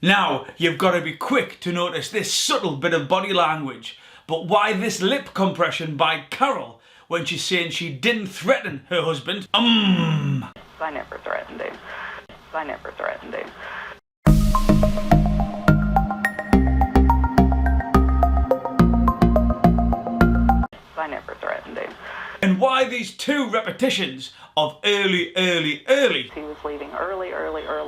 Now, you've got to be quick to notice this subtle bit of body language, but why this lip compression by Carole when she's saying she didn't threaten her husband? I never threatened him. I never threatened him. I never threatened him. And why these two repetitions of early? He was leaving early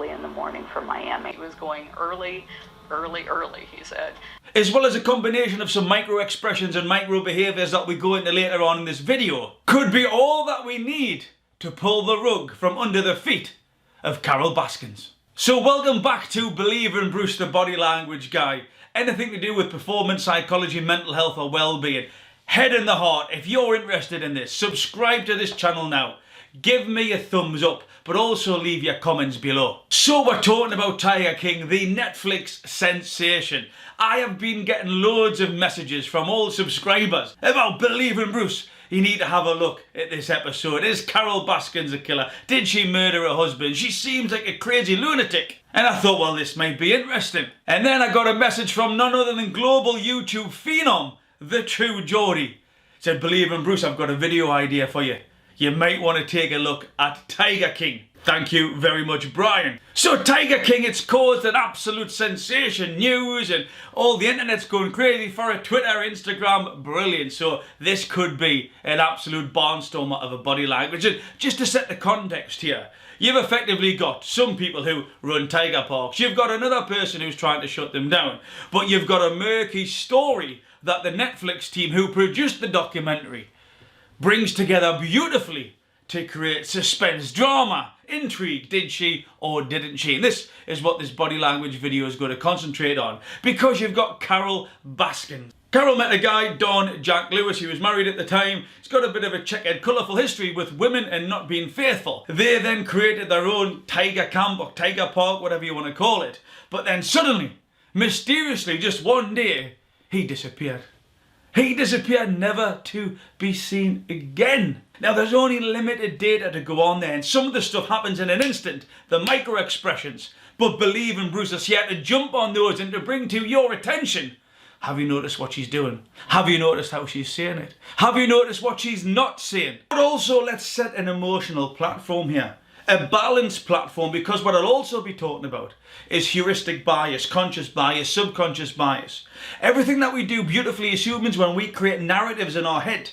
in the morning for Miami. He was going early, he said. As well as a combination of some micro expressions and micro behaviours that we go into later on in this video, could be all that we need to pull the rug from under the feet of Carole Baskins. So welcome back to Believer in Bruce, the body language guy. Anything to do with performance psychology, mental health or well-being. Head in the heart, if you're interested in this, subscribe to this channel now. Give me a thumbs up, but also leave your comments below. So we're talking about Tiger King, the Netflix sensation. I have been getting loads of messages from all subscribers about Believer in Bruce. You need to have a look at this episode. Is Carole Baskin a killer? Did she murder her husband? She seems like a crazy lunatic. And I thought, well, this might be interesting. And then I got a message from none other than global YouTube phenom, The True Geordie. Said, Believer in Bruce, I've got a video idea for you. You might want to take a look at Tiger King. Thank you very much, Brian. So Tiger King, it's caused an absolute sensation. News and all the internet's going crazy for it. Twitter, Instagram, brilliant. So this could be an absolute barnstormer of a body language. And just to set the context here, you've effectively got some people who run tiger parks. You've got another person who's trying to shut them down. But you've got a murky story that the Netflix team who produced the documentary brings together beautifully to create suspense, drama, intrigue. Did she or didn't she? And this is what this body language video is going to concentrate on, because you've got Carole Baskin. Carole met a guy, Don Jack Lewis. He was married at the time. He's got a bit of a checkered, colourful history with women and not being faithful. They then created their own tiger camp or tiger park, whatever you want to call it. But then suddenly, mysteriously, just one day, he disappeared. He disappeared, never to be seen again. Now there's only limited data to go on there, and some of the stuff happens in an instant, the micro expressions. But Believer in Bruce is here to jump on those and to bring to your attention. Have you noticed what she's doing? Have you noticed how she's saying it? Have you noticed what she's not saying? But also, let's set an emotional platform here. A balanced platform, because what I'll also be talking about is heuristic bias, conscious bias, subconscious bias. Everything that we do beautifully as humans when we create narratives in our head.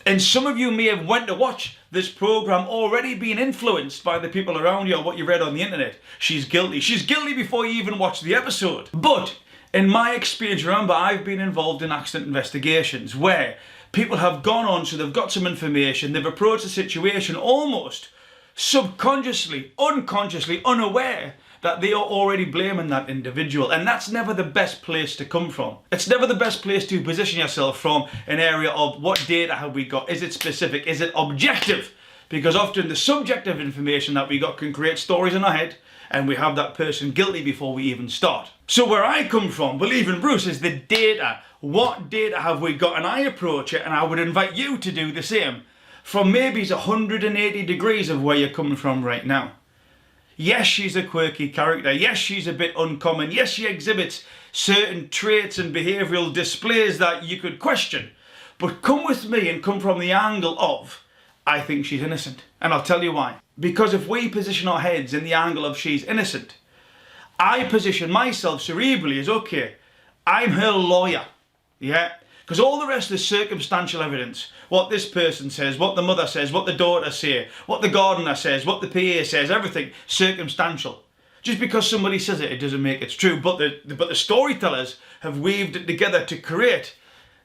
And some of you may have went to watch this program already being influenced by the people around you or what you read on the internet. She's guilty. She's guilty before you even watch the episode. But in my experience, remember, I've been involved in accident investigations where people have gone on, so they've got some information, they've approached the situation almost subconsciously, unconsciously, unaware that they are already blaming that individual. And that's never the best place to come from. It's never the best place to position yourself from an area of what data have we got? Is it specific? Is it objective? Because often the subjective information that we got can create stories in our head, and we have that person guilty before we even start. So where I come from, Believer in Bruce, is the data. What data have we got? And I approach it, and I would invite you to do the same, from maybe 180 degrees of where you're coming from right now. Yes, she's a quirky character. Yes, she's a bit uncommon. Yes, she exhibits certain traits and behavioural displays that you could question. But come with me and come from the angle of, I think she's innocent. And I'll tell you why. Because if we position our heads in the angle of she's innocent, I position myself cerebrally as, okay, I'm her lawyer. Yeah? Because all the rest is circumstantial evidence. What this person says, what the mother says, what the daughter says, what the gardener says, what the PA says, everything circumstantial. Just because somebody says it, it doesn't make it true. But the storytellers have weaved it together to create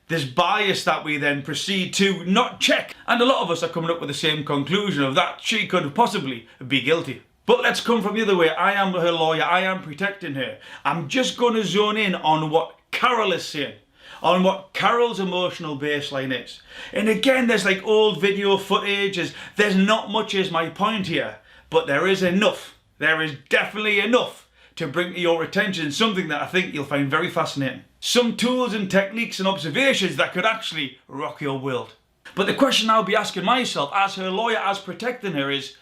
this bias that we then proceed to not check. And a lot of us are coming up with the same conclusion of that she could possibly be guilty. But let's come from the other way. I am her lawyer. I am protecting her. I'm just going to zone in on what Carole is saying, on what Carole's emotional baseline is. And again, there's like old video footage, there's not much is my point here, but there is enough. There is definitely enough to bring to your attention something that I think you'll find very fascinating. Some tools and techniques and observations that could actually rock your world. But the question I'll be asking myself as her lawyer, as protecting her, is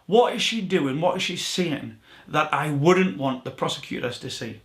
what is she doing? What is she saying that I wouldn't want the prosecutors to see,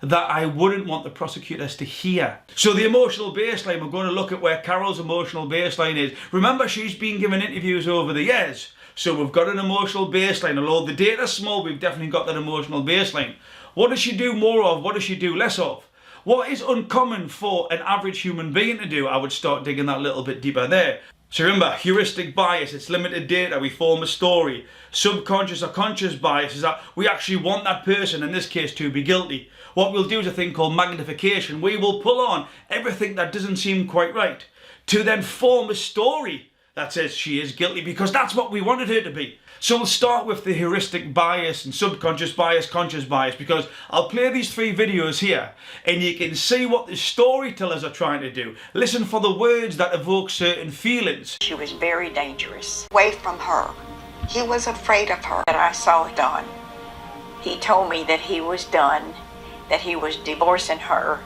that I wouldn't want the prosecutors to hear. So the emotional baseline, we're going to look at where Carole's emotional baseline is. Remember, she's been given interviews over the years, so we've got an emotional baseline. Although the data's small, we've definitely got that emotional baseline. What does she do more of? What does she do less of? What is uncommon for an average human being to do? I would start digging that a little bit deeper there. So remember, heuristic bias, it's limited data, we form a story. Subconscious or conscious bias is that we actually want that person, in this case, to be guilty. What we'll do is a thing called magnification. We will pull on everything that doesn't seem quite right to then form a story that says she is guilty, because that's what we wanted her to be. So we'll start with the heuristic bias and subconscious bias, conscious bias, because I'll play these 3 videos here and you can see what the storytellers are trying to do. Listen for the words that evoke certain feelings. She was very dangerous. Away from her. He was afraid of her. That I saw done. He told me that he was done, that he was divorcing her,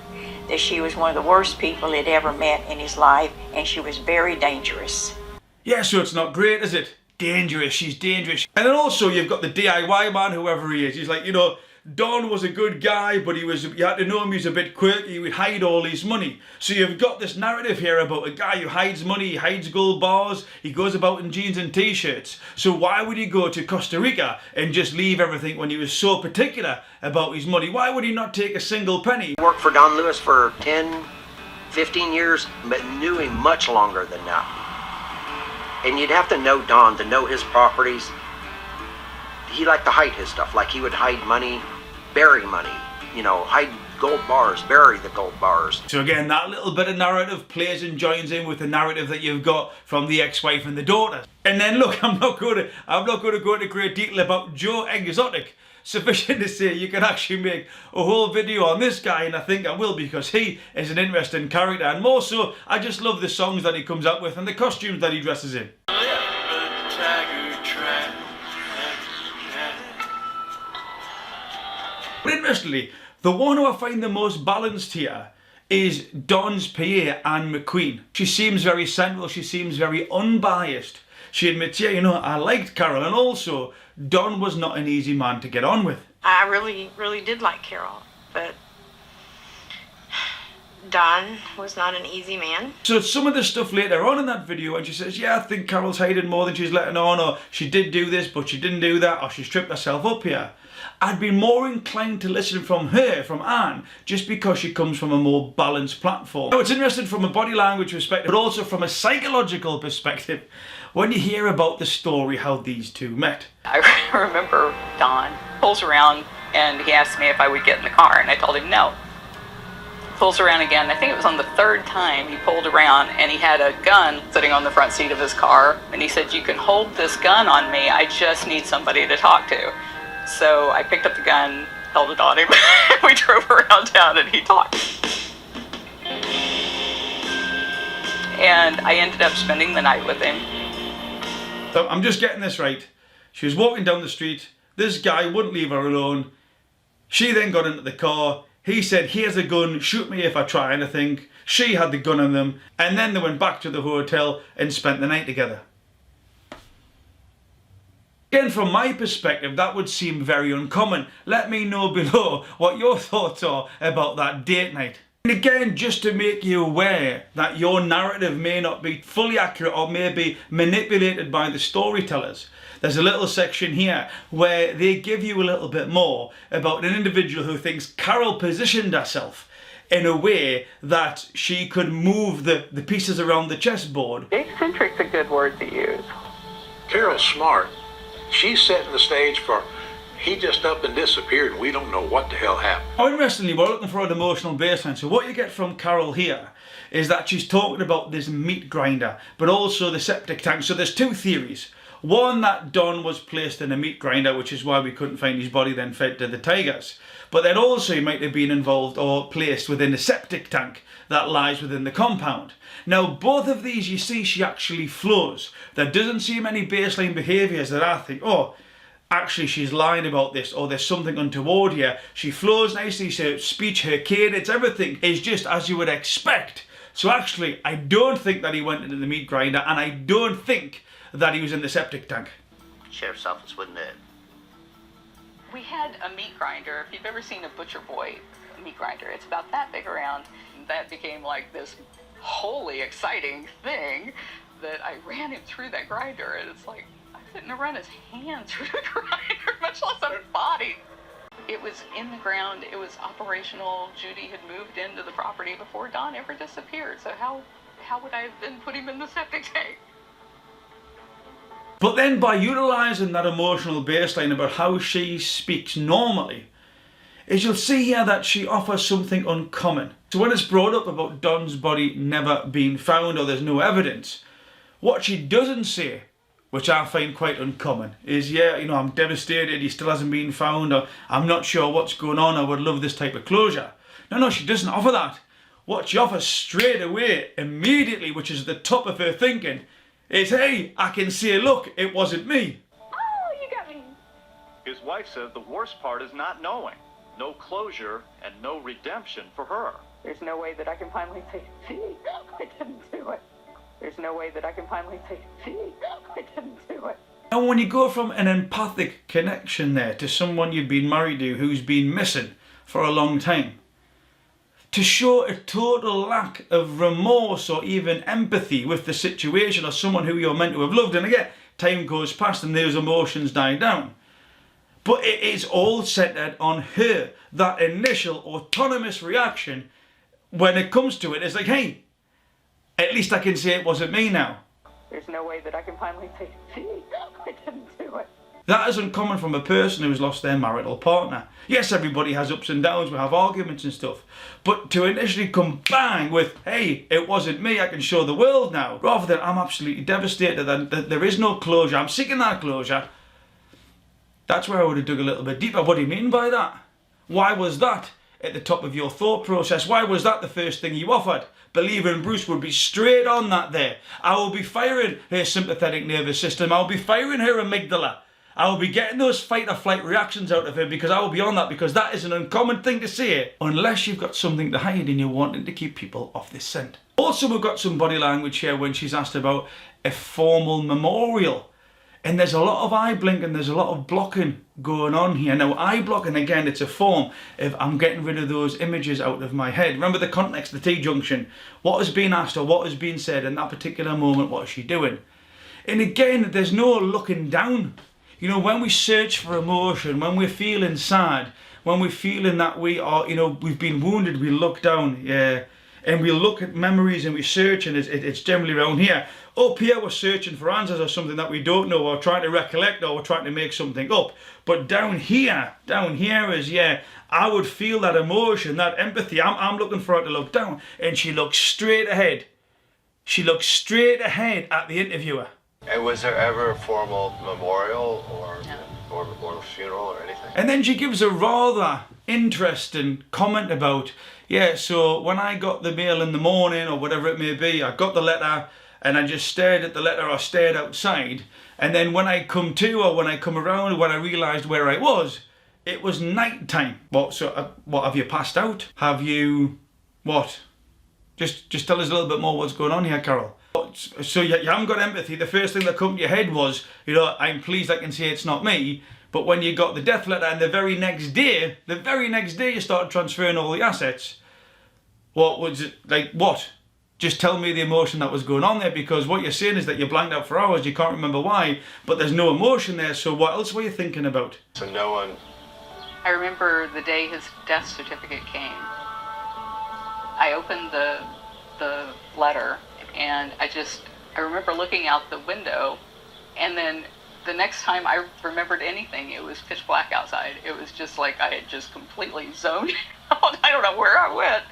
that she was one of the worst people he'd ever met in his life, and she was very dangerous. Yeah, so it's not great, is it? Dangerous, she's dangerous. And then also you've got the DIY man, whoever he is. He's like, you know, Don was a good guy, but you had to know him, he was a bit quirky, he would hide all his money. So you've got this narrative here about a guy who hides money, he hides gold bars, he goes about in jeans and t-shirts. So why would he go to Costa Rica and just leave everything when he was so particular about his money? Why would he not take a single penny? I worked for Don Lewis for 10, 15 years, but knew him much longer than that. And you'd have to know Don to know his properties. He liked to hide his stuff, like he would hide money, bury money, you know, hide gold bars, bury the gold bars. So again, that little bit of narrative plays and joins in with the narrative that you've got from the ex-wife and the daughter. And then look, I'm not going to go into great detail about Joe Exotic. Sufficient to say you can actually make a whole video on this guy, and I think I will, because he is an interesting character, and more so, I just love the songs that he comes up with and the costumes that he dresses in. But interestingly, the one who I find the most balanced here is Don's PA, Anne McQueen. She seems very central, she seems very unbiased. She admits, yeah, you know, I liked Carole, and also Don was not an easy man to get on with. I really did like Carole, but Don was not an easy man. So some of the stuff later on in that video, when she says, yeah, I think Carole's hiding more than she's letting on, or she did do this, but she didn't do that, or she's tripped herself up here, I'd be more inclined to listen from her, from Anne, just because she comes from a more balanced platform. Now, it's interesting from a body language perspective, but also from a psychological perspective, when you hear about the story, how these two met. I remember Don pulls around and he asked me if I would get in the car, and I told him no. Pulls around again. I think it was on the 3rd time he pulled around, and he had a gun sitting on the front seat of his car, and he said, "You can hold this gun on me, I just need somebody to talk to." So I picked up the gun, held it on him, and we drove around town and he talked. And I ended up spending the night with him. So I'm just getting this right. She was walking down the street, this guy wouldn't leave her alone. She then got into the car, he said, "Here's a gun, shoot me if I try anything." She had the gun on them, and then they went back to the hotel and spent the night together. Again, from my perspective, that would seem very uncommon. Let me know below what your thoughts are about that date night. And again, just to make you aware that your narrative may not be fully accurate or may be manipulated by the storytellers, there's a little section here where they give you a little bit more about an individual who thinks Carole positioned herself in a way that she could move the pieces around the chessboard. Eccentric's a good word to use. Carole's smart. She's setting the stage for he just up and disappeared and we don't know what the hell happened. Oh, interestingly, we're looking for an emotional baseline. So what you get from Carole here is that she's talking about this meat grinder, but also the septic tank. So there's 2 theories. One, that Don was placed in a meat grinder, which is why we couldn't find his body, then fed to the tigers. But then also he might have been involved or placed within a septic tank that lies within the compound. Now, both of these, you see, she actually flows. There doesn't seem any baseline behaviours that I think, oh, actually she's lying about this, or there's something untoward here. She flows nicely, her speech, her cadence, everything is just as you would expect. So actually, I don't think that he went into the meat grinder, and I don't think that he was in the septic tank. Sheriff's office wouldn't We had a meat grinder. If you've ever seen a Butcher Boy meat grinder, it's about that big around. That became like this wholly exciting thing that I ran him through that grinder, and it's like, I couldn't run his hand through the grinder, much less a body. It was in the ground, it was operational. Judy had moved into the property before Don ever disappeared, so how would I have then put him in the septic tank? But then by utilising that emotional baseline about how she speaks normally, is you'll see here that she offers something uncommon. So when it's brought up about Don's body never being found or there's no evidence, what she doesn't say, which I find quite uncommon, is, yeah, you know, I'm devastated, he still hasn't been found, or I'm not sure what's going on, I would love this type of closure. No, she doesn't offer that. What she offers straight away, immediately, which is at the top of her thinking, is, hey, I can say, look, it wasn't me. Oh, you got me. His wife says the worst part is not knowing. No closure and no redemption for her. There's no way that I can finally say, see, I didn't do it. There's no way that I can finally say, see, I didn't do it. And when you go from an empathic connection there to someone you've been married to who's been missing for a long time, to show a total lack of remorse or even empathy with the situation or someone who you're meant to have loved, and again, time goes past and those emotions die down. But it is all centred on her. That initial autonomous reaction when it comes to it is like, hey, at least I can say it wasn't me now. There's no way that I can finally say, see, I didn't do it. That is uncommon from a person who's lost their marital partner. Yes, everybody has ups and downs, we have arguments and stuff. But to initially come bang with, hey, it wasn't me, I can show the world now, rather than I'm absolutely devastated that there is no closure, I'm seeking that closure. That's where I would have dug a little bit deeper. What do you mean by that? Why was that at the top of your thought process? Why was that the first thing you offered? Believing Bruce would be straight on that there. I will be firing her sympathetic nervous system. I will be firing her amygdala. I will be getting those fight or flight reactions out of her because I will be on that, because that is an uncommon thing to say unless you've got something to hide and you're wanting to keep people off this scent. Also, we've got some body language here when she's asked about a formal memorial. And there's a lot of eye blinking, there's a lot of blocking going on here. Now, eye blocking, again, it's a form of I'm getting rid of those images out of my head. Remember the context, the T-junction. What has been asked or what has been said in that particular moment, what is she doing? And again, there's no looking down. You know, when we search for emotion, when we're feeling sad, when we're feeling that we are, you know, we've been wounded, we look down, yeah. And we look at memories and we search, and it's generally around here. Up here we're searching for answers or something that we don't know, or trying to recollect, or we're trying to make something up. But down here is, yeah, I would feel that emotion, that empathy. I'm looking for her to look down. And she looks straight ahead. She looks straight ahead at the interviewer. And was there ever a formal memorial or funeral or anything? And then she gives a rather interesting comment about, yeah, so when I got the mail in the morning or whatever it may be, I got the letter and I just stared at the letter or stared outside. And then when I come to, or when I come around, when I realised where I was, it was night time. What, so, what, have you passed out? Have you, what? Just tell us a little bit more what's going on here, Carole. So you haven't got empathy. The first thing that come to your head was, you know, I'm pleased I can say it's not me. But when you got the death letter and the very next day you started transferring all the assets, what was it, like, what? Just tell me the emotion that was going on there, because what you're saying is that you're blanked out for hours, you can't remember why, but there's no emotion there, so what else were you thinking about? So no one... I remember the day his death certificate came. I opened the letter, and I remember looking out the window, and then the next time I remembered anything, it was pitch black outside. It was just like I had just completely zoned out. I don't know where I went,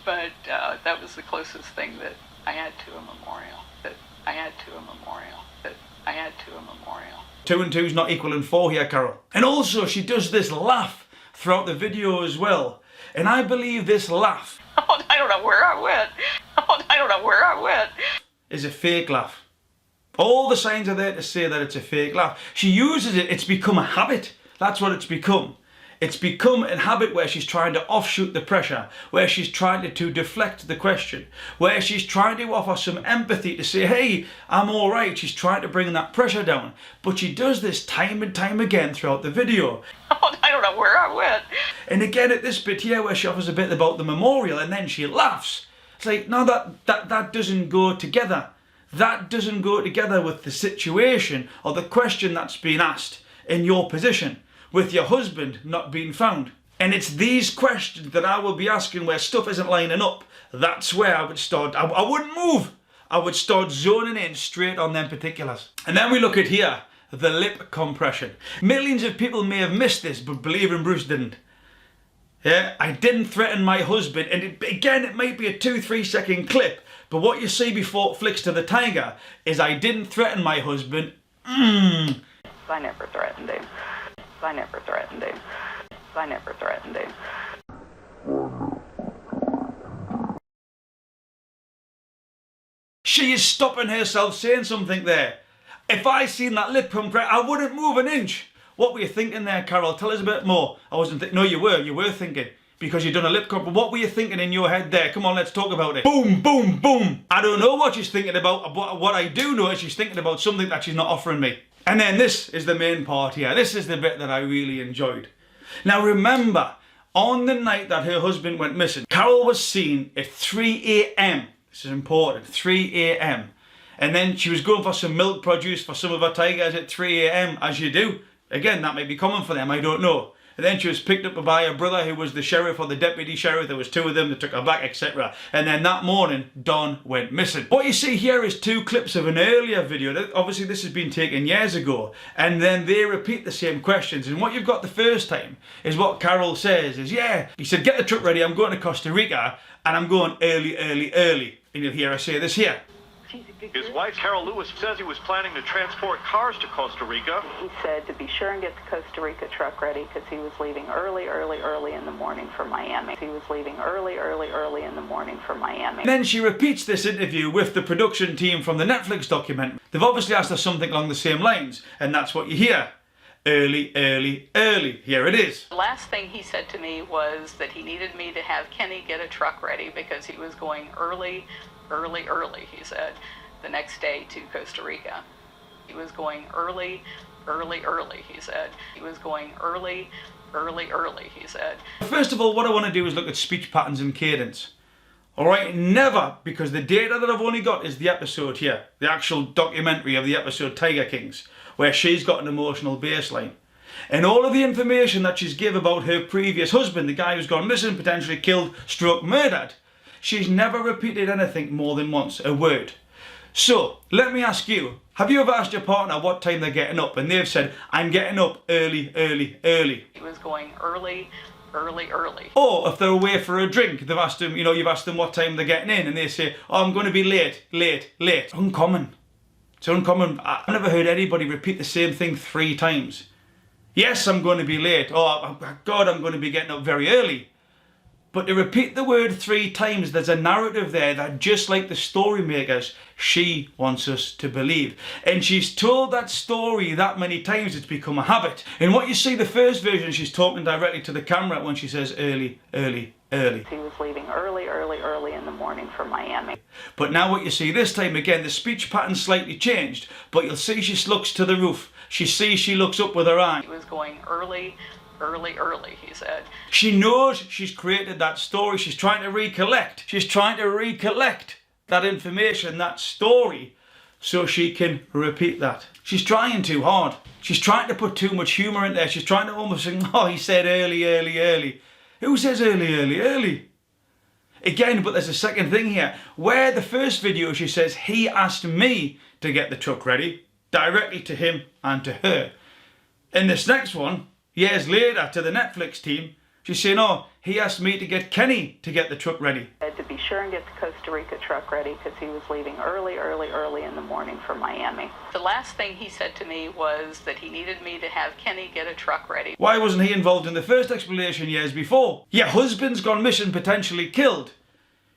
but that was the closest thing that I had to a memorial. That I had to a memorial. That I had to a memorial. 2 and 2 is not equaling 4 here, Carole. And also, she does this laugh throughout the video as well. And I believe this laugh... Oh, I don't know where I went. Oh, I don't know where I went. ...is a fake laugh. All the signs are there to say that it's a fake laugh. She uses it, it's become a habit. That's what it's become. It's become a habit where she's trying to offshoot the pressure, where she's trying to deflect the question, where she's trying to offer some empathy to say, hey, I'm all right. She's trying to bring that pressure down. But she does this time and time again throughout the video. Oh, I don't know where I went. And again at this bit here where she offers a bit about the memorial and then she laughs. It's like, no, that doesn't go together. That doesn't go together with the situation or the question that's been asked in your position, with your husband not being found. And it's these questions that I will be asking where stuff isn't lining up. That's where I would start. I wouldn't move. I would start zoning in straight on them particulars. And then we look at here, the lip compression. Millions of people may have missed this, but believe in Bruce didn't. Yeah, I didn't threaten my husband. And it might be a 2-3 second clip, but what you see before it flicks to the tiger is I didn't threaten my husband. I never threatened him. I never threatened him. I never threatened him. She is stopping herself saying something there. If I seen that lip compress, I wouldn't move an inch. What were you thinking there, Carole? Tell us a bit more. I wasn't thinking. No, you were thinking. Because you've done a lip compress. What were you thinking in your head there? Come on, let's talk about it. Boom, boom, boom. I don't know what she's thinking about. What I do know is she's thinking about something that she's not offering me. And then this is the main part here. This is the bit that I really enjoyed. Now remember, on the night that her husband went missing, Carole was seen at 3 a.m. This is important, 3 a.m. And then she was going for some milk produce for some of her tigers at 3 a.m. as you do. Again, that may be common for them, I don't know. And then she was picked up by her brother who was the sheriff or the deputy sheriff. There was 2 of them that took her back, etc. And then that morning, Don went missing. What you see here is 2 clips of an earlier video. Obviously, this has been taken years ago. And then they repeat the same questions. And what you've got the first time is what Carole says is, yeah, he said, get the truck ready. I'm going to Costa Rica and I'm going early, early, early. And you'll hear her say this here. His wife, Carol Lewis, says he was planning to transport cars to Costa Rica. He said to be sure and get the Costa Rica truck ready because he was leaving early in the morning for Miami. He was leaving early in the morning for Miami. Then she repeats this interview with the production team from the Netflix documentary. They've obviously asked her something along the same lines, and that's what you hear. Early, early, early. Here it is. The last thing he said to me was that he needed me to have Kenny get a truck ready because he was going early, he said, the next day to Costa Rica. He was going early, he said. He was going early, he said. First of all, what I want to do is look at speech patterns and cadence. Alright, never, because the data that I've only got is the episode here, the actual documentary of the episode Tiger Kings, where she's got an emotional baseline. And all of the information that she's give about her previous husband, the guy who's gone missing, potentially killed, stroke, murdered, she's never repeated anything more than once, a word. So, let me ask you, have you ever asked your partner what time they're getting up and they've said, I'm getting up early, early, early? He was going early. Or if they're away for a drink, they've asked them, you've asked them what time they're getting in and they say, oh, I'm going to be late. It's uncommon. It's uncommon. I've never heard anybody repeat the same thing 3 times. Yes, I'm going to be late. Oh, God, I'm going to be getting up very early. But to repeat the word 3 times, there's a narrative there that, just like the story makers, she wants us to believe. And she's told that story that many times it's become a habit. And what you see, the first version, she's talking directly to the camera when she says early, early, early. He was leaving early in the morning for Miami. But now what you see this time, again, the speech pattern slightly changed, but you'll see she looks to the roof. She looks up with her eye. He was going early, he said. She knows she's created that story. She's trying to recollect. She's trying to recollect that information, that story, so she can repeat that. She's trying too hard. She's trying to put too much humour in there. She's trying to almost say, oh, he said early, early, early. Who says early, early, early? Again, but there's a second thing here. Where the first video she says, he asked me to get the truck ready, directly to him and to her. In this next one, years later, to the Netflix team, she's saying, oh, he asked me to get Kenny to get the truck ready. To be sure and get the Costa Rica truck ready because he was leaving early in the morning for Miami. The last thing he said to me was that he needed me to have Kenny get a truck ready. Why wasn't he involved in the first explanation years before? Your husband's gone missing, potentially killed.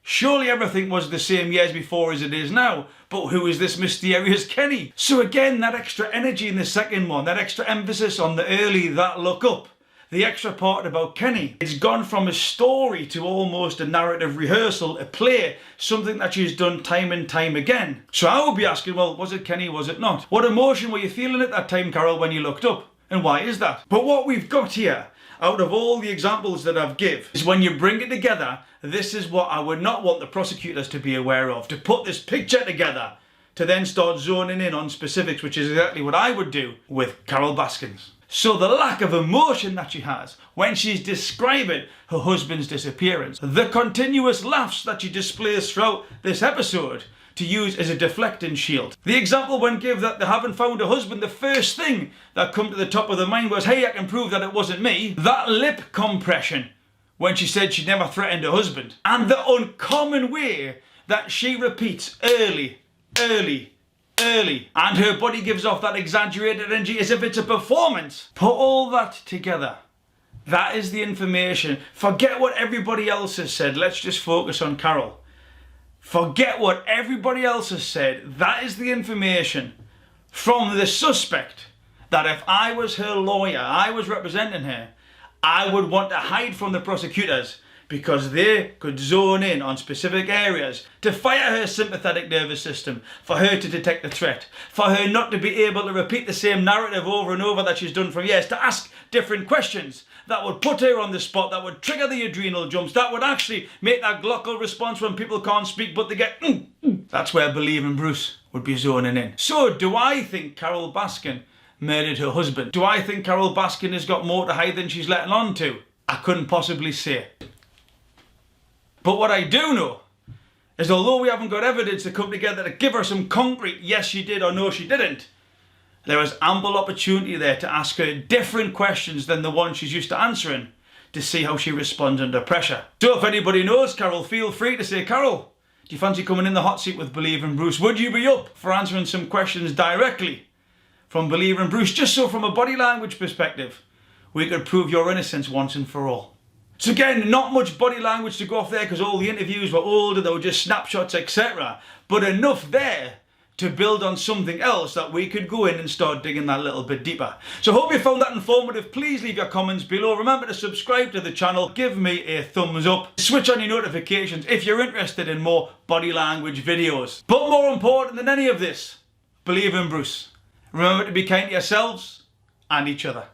Surely everything was the same years before as it is now. But who is this mysterious Kenny? So again, that extra energy in the second one, that extra emphasis on the early, that look up, the extra part about Kenny. It's gone from a story to almost a narrative rehearsal, a play, something that she's done time and time again. So I would be asking, well, was it Kenny, was it not? What emotion were you feeling at that time, Carole, when you looked up? And why is that? But what we've got here, out of all the examples that I've give, is when you bring it together, this is what I would not want the prosecutors to be aware of. To put this picture together, to then start zoning in on specifics, which is exactly what I would do with Carole Baskins. So the lack of emotion that she has when she's describing her husband's disappearance, the continuous laughs that she displays throughout this episode to use as a deflecting shield. The example when give that they haven't found her husband, the first thing that come to the top of their mind was, hey, I can prove that it wasn't me. That lip compression when she said she never threatened her husband. And the uncommon way that she repeats early, and her body gives off that exaggerated energy as if it's a performance. Put all that together. That is the information. Forget what everybody else has said. Let's just focus on Carole. Forget what everybody else has said. That is the information from the suspect that if I was her lawyer, I was representing her, I would want to hide from the prosecutors because they could zone in on specific areas to fire her sympathetic nervous system, for her to detect the threat, for her not to be able to repeat the same narrative over and over that she's done for years, to ask different questions that would put her on the spot, that would trigger the adrenal jumps, that would actually make that glocal response when people can't speak but they get That's where Believing Bruce would be zoning in. So do I think Carole Baskin murdered her husband? Do I think Carole Baskin has got more to hide than she's letting on to? I couldn't possibly say. But what I do know is although we haven't got evidence to come together to give her some concrete yes she did or no she didn't, there was ample opportunity there to ask her different questions than the one she's used to answering to see how she responds under pressure. So if anybody knows Carole, feel free to say, Carole, do you fancy coming in the hot seat with Believing Bruce? Would you be up for answering some questions directly from Believing Bruce, just so from a body language perspective we could prove your innocence once and for all? So again, not much body language to go off there because all the interviews were older, they were just snapshots, etc. But enough there to build on something else that we could go in and start digging that little bit deeper. So I hope you found that informative. Please leave your comments below. Remember to subscribe to the channel, give me a thumbs up, switch on your notifications if you're interested in more body language videos. But more important than any of this, Believing Bruce. Remember to be kind to yourselves and each other.